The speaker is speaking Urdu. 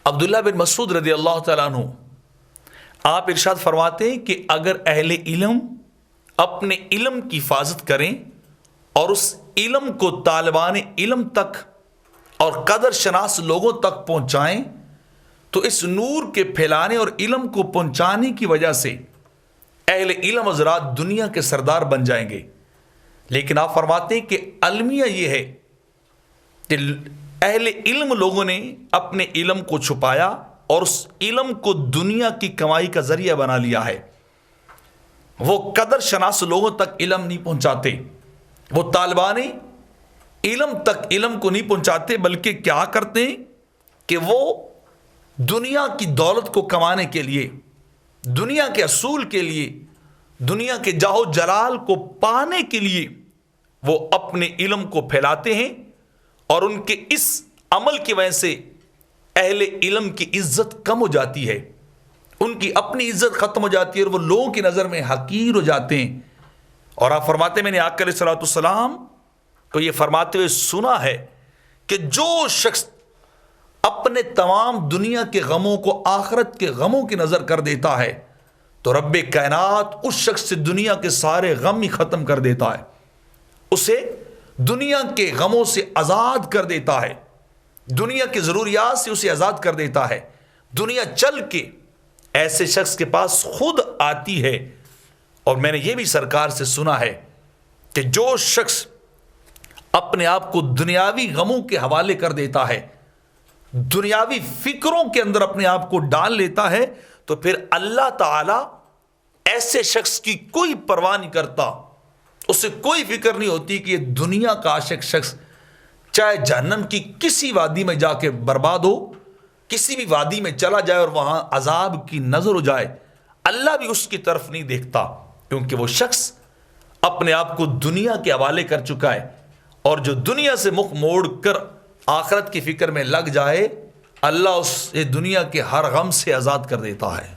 عبداللہ بن مسعود رضی اللہ تعالیٰ عنہ آپ ارشاد فرماتے ہیں کہ اگر اہل علم اپنے علم کی حفاظت کریں اور اس علم کو طالبان علم تک اور قدر شناس لوگوں تک پہنچائیں تو اس نور کے پھیلانے اور علم کو پہنچانے کی وجہ سے اہل علم حضرات دنیا کے سردار بن جائیں گے۔ لیکن آپ فرماتے ہیں کہ المیہ یہ ہے کہ اہل علم لوگوں نے اپنے علم کو چھپایا اور اس علم کو دنیا کی کمائی کا ذریعہ بنا لیا ہے۔ وہ قدر شناس لوگوں تک علم نہیں پہنچاتے، وہ طالبان علم تک علم کو نہیں پہنچاتے، بلکہ کیا کرتے ہیں کہ وہ دنیا کی دولت کو کمانے کے لیے، دنیا کے اصول کے لیے، دنیا کے جاہ و جلال کو پانے کے لیے وہ اپنے علم کو پھیلاتے ہیں، اور ان کے اس عمل کی وجہ سے اہل علم کی عزت کم ہو جاتی ہے، ان کی اپنی عزت ختم ہو جاتی ہے اور وہ لوگوں کی نظر میں حقیر ہو جاتے ہیں۔ اور آپ فرماتے ہیں میں نے آقا علیہ الصلوۃ والسلام کو یہ فرماتے ہوئے سنا ہے کہ جو شخص اپنے تمام دنیا کے غموں کو آخرت کے غموں کی نظر کر دیتا ہے تو رب کائنات اس شخص سے دنیا کے سارے غم ہی ختم کر دیتا ہے، اسے دنیا کے غموں سے آزاد کر دیتا ہے، دنیا کی ضروریات سے اسے آزاد کر دیتا ہے۔ دنیا چل کے ایسے شخص کے پاس خود آتی ہے۔ اور میں نے یہ بھی سرکار سے سنا ہے کہ جو شخص اپنے آپ کو دنیاوی غموں کے حوالے کر دیتا ہے، دنیاوی فکروں کے اندر اپنے آپ کو ڈال لیتا ہے، تو پھر اللہ تعالی ایسے شخص کی کوئی پرواہ نہیں کرتا، اسے کوئی فکر نہیں ہوتی کہ یہ دنیا کا عاشق شخص چاہے جہنم کی کسی وادی میں جا کے برباد ہو، کسی بھی وادی میں چلا جائے اور وہاں عذاب کی نظر ہو جائے، اللہ بھی اس کی طرف نہیں دیکھتا، کیونکہ وہ شخص اپنے آپ کو دنیا کے حوالے کر چکا ہے۔ اور جو دنیا سے منہ موڑ کر آخرت کی فکر میں لگ جائے، اللہ اسے دنیا کے ہر غم سے آزاد کر دیتا ہے۔